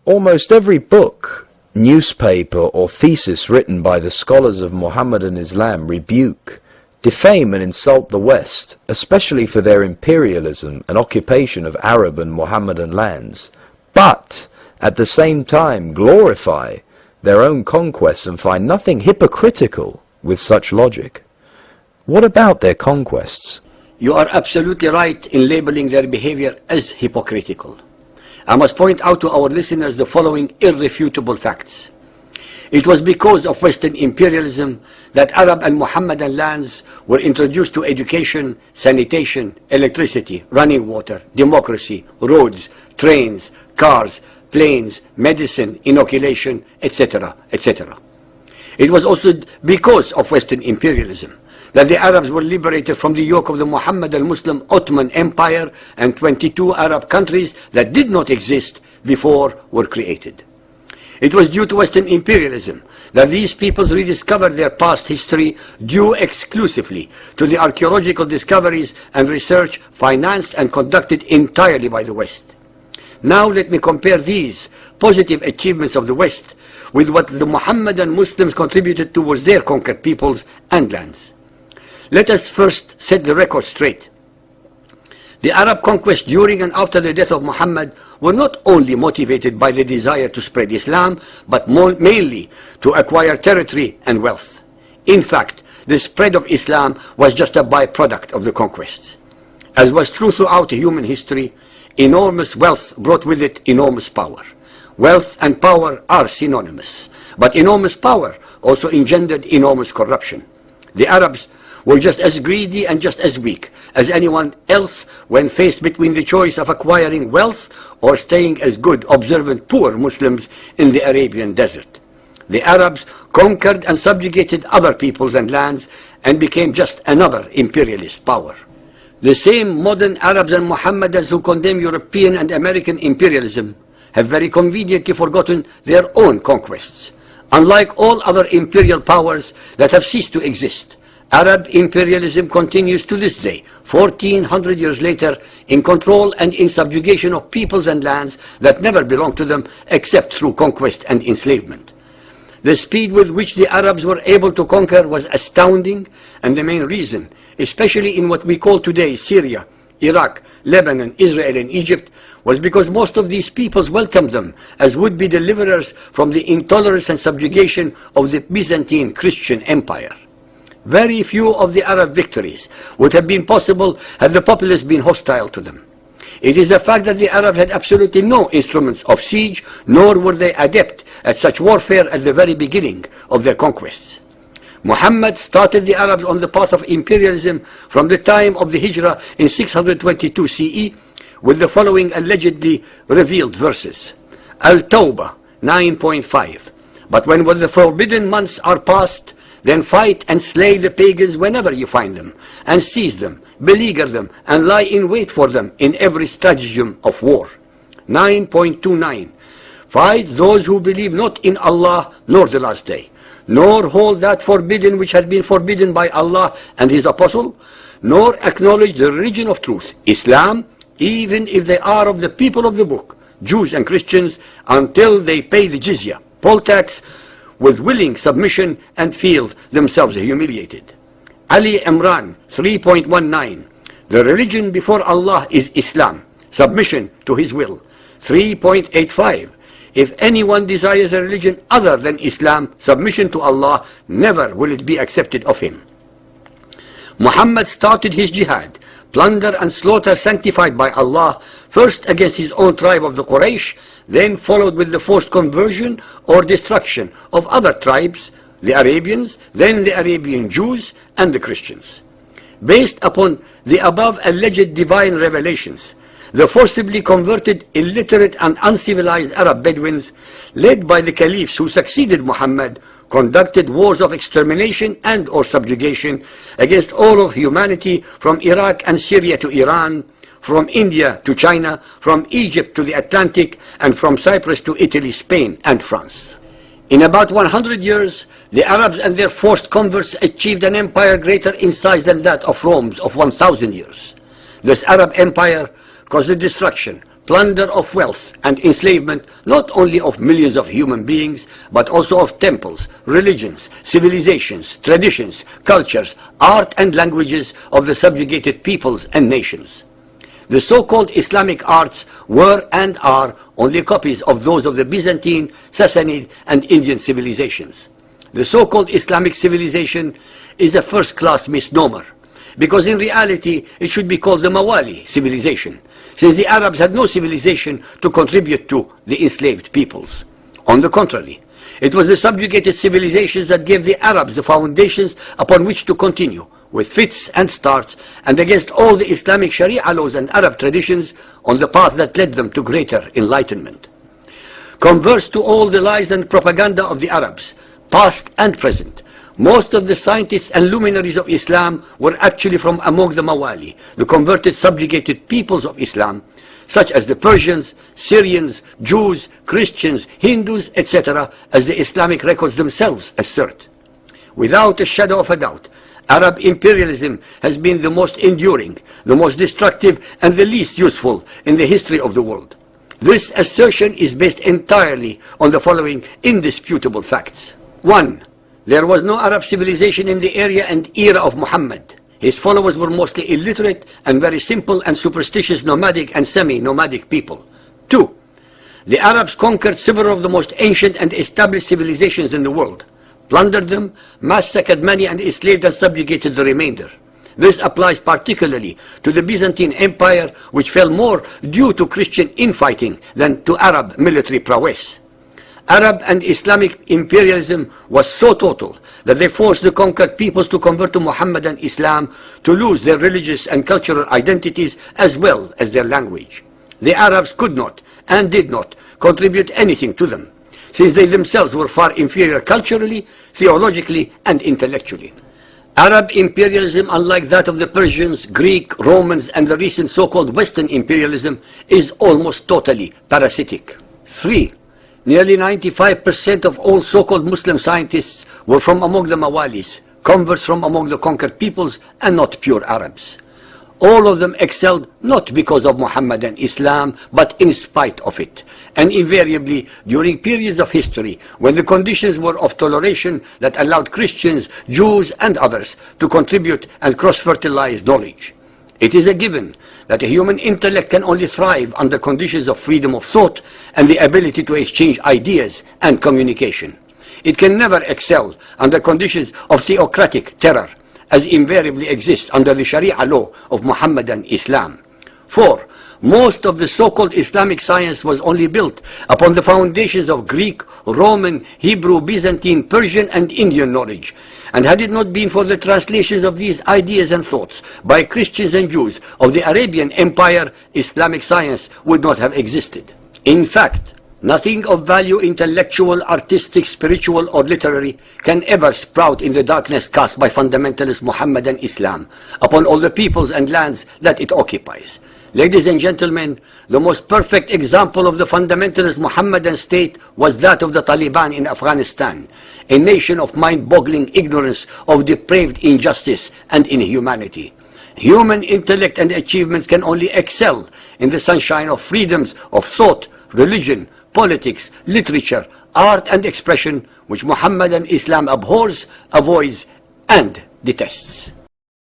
Almost every book, newspaper, or thesis written by the scholars of Mohammedan Islam rebuke, defame and insult the West, especially for their imperialism and occupation of Arab and Mohammedan lands, but at the same time glorify their own conquests and find nothing hypocritical with such logic. What about their conquests? You are absolutely right in labeling their behavior as hypocritical. I must point out to our listeners the following irrefutable facts. It was because of Western imperialism that Arab and Mohammedan lands were introduced to education, sanitation, electricity, running water, democracy, roads, trains, cars, planes, medicine, inoculation, etc., etc. It was also because of Western imperialism that the Arabs were liberated from the yoke of the Mohammedan Muslim Ottoman Empire, and 22 Arab countries that did not exist before were created. It was due to Western imperialism that these peoples rediscovered their past history due exclusively to the archaeological discoveries and research financed and conducted entirely by the West. Now let me compare these positive achievements of the West with what the Mohammedan Muslims contributed towards their conquered peoples and lands. Let us first set the record straight. The Arab conquests during and after the death of Muhammad were not only motivated by the desire to spread Islam, but mainly to acquire territory and wealth. In fact, the spread of Islam was just a byproduct of the conquests. As was true throughout human history, enormous wealth brought with it enormous power. Wealth and power are synonymous, but enormous power also engendered enormous corruption. The Arabs were just as greedy and just as weak as anyone else when faced between the choice of acquiring wealth or staying as good, observant, poor Muslims in the Arabian desert. The Arabs conquered and subjugated other peoples and lands and became just another imperialist power. The same modern Arabs and Mohammedans who condemn European and American imperialism have very conveniently forgotten their own conquests. Unlike all other imperial powers that have ceased to exist, Arab imperialism continues to this day, 1400 years later, in control and in subjugation of peoples and lands that never belonged to them except through conquest and enslavement. The speed with which the Arabs were able to conquer was astounding, and the main reason, especially in what we call today Syria, Iraq, Lebanon, Israel, and Egypt, was because most of these peoples welcomed them as would-be deliverers from the intolerance and subjugation of the Byzantine Christian Empire. Very few of the Arab victories would have been possible had the populace been hostile to them. It is the fact that the Arabs had absolutely no instruments of siege, nor were they adept at such warfare at the very beginning of their conquests. Muhammad started the Arabs on the path of imperialism from the time of the Hijrah in 622 CE with the following allegedly revealed verses. Al-Tawbah 9.5. But when the forbidden months are past, then fight and slay the pagans whenever you find them, and seize them, beleaguer them, and lie in wait for them in every stratagem of war. 9.29. Fight those who believe not in Allah nor the last day, nor hold that forbidden which has been forbidden by Allah and His Apostle, nor acknowledge the religion of truth, Islam, even if they are of the people of the book, Jews and Christians, until they pay the jizya, poll tax, with willing submission and feel themselves humiliated. Ali Imran 3.19. The religion before Allah is Islam, submission to His will. 3.85. If anyone desires a religion other than Islam, submission to Allah, never will it be accepted of him. Muhammad started his jihad, plunder and slaughter sanctified by Allah, first against his own tribe of the Quraysh, then followed with the forced conversion or destruction of other tribes, the Arabians, then the Arabian Jews and the Christians. Based upon the above alleged divine revelations, the forcibly converted, illiterate and uncivilized Arab Bedouins, led by the caliphs who succeeded Muhammad, conducted wars of extermination and or subjugation against all of humanity from Iraq and Syria to Iran, from India to China, from Egypt to the Atlantic, and from Cyprus to Italy, Spain, and France. In about 100 years, the Arabs and their forced converts achieved an empire greater in size than that of Rome's of 1,000 years. This Arab empire caused the destruction, plunder of wealth and enslavement not only of millions of human beings, but also of temples, religions, civilizations, traditions, cultures, art and languages of the subjugated peoples and nations. The so-called Islamic arts were and are only copies of those of the Byzantine, Sassanid and Indian civilizations. The so-called Islamic civilization is a first-class misnomer, because in reality it should be called the Mawali civilization, since the Arabs had no civilization to contribute to the enslaved peoples. On the contrary, it was the subjugated civilizations that gave the Arabs the foundations upon which to continue, with fits and starts, and against all the Islamic Sharia laws and Arab traditions, on the path that led them to greater enlightenment. Converse to all the lies and propaganda of the Arabs, past and present. Most of the scientists and luminaries of Islam were actually from among the Mawali, the converted subjugated peoples of Islam, such as the Persians, Syrians, Jews, Christians, Hindus, etc., as the Islamic records themselves assert. Without a shadow of a doubt, Arab imperialism has been the most enduring, the most destructive, and the least useful in the history of the world. This assertion is based entirely on the following indisputable facts. 1. There was no Arab civilization in the area and era of Muhammad. His followers were mostly illiterate and very simple and superstitious nomadic and semi-nomadic people. 2. The Arabs conquered several of the most ancient and established civilizations in the world, plundered them, massacred many, and enslaved and subjugated the remainder. This applies particularly to the Byzantine Empire, which fell more due to Christian infighting than to Arab military prowess. Arab and Islamic imperialism was so total that they forced the conquered peoples to convert to Muhammadan Islam, to lose their religious and cultural identities as well as their language. The Arabs could not and did not contribute anything to them, since they themselves were far inferior culturally, theologically, and intellectually. Arab imperialism, unlike that of the Persians, Greek, Romans, and the recent so-called Western imperialism, is almost totally parasitic. 3. Nearly 95% of all so-called Muslim scientists were from among the Mawalis, converts from among the conquered peoples, and not pure Arabs. All of them excelled not because of Muhammadan Islam, but in spite of it, and invariably during periods of history when the conditions were of toleration that allowed Christians, Jews, and others to contribute and cross-fertilize knowledge. It is a given that a human intellect can only thrive under conditions of freedom of thought and the ability to exchange ideas and communication. It can never excel under conditions of theocratic terror, as invariably exists under the Sharia law of Muhammadan Islam. 4. Most of the so-called Islamic science was only built upon the foundations of Greek, Roman, Hebrew, Byzantine, Persian, and Indian knowledge. And had it not been for the translations of these ideas and thoughts by Christians and Jews of the Arabian Empire, Islamic science would not have existed. In fact, nothing of value, intellectual, artistic, spiritual, or literary, can ever sprout in the darkness cast by fundamentalist Muhammadan Islam upon all the peoples and lands that it occupies. Ladies and gentlemen, the most perfect example of the fundamentalist Muhammadan state was that of the Taliban in Afghanistan, a nation of mind-boggling ignorance, of depraved injustice and inhumanity. Human intellect and achievements can only excel in the sunshine of freedoms of thought, religion, politics, literature, art and expression, which Muhammadan Islam abhors, avoids, and detests.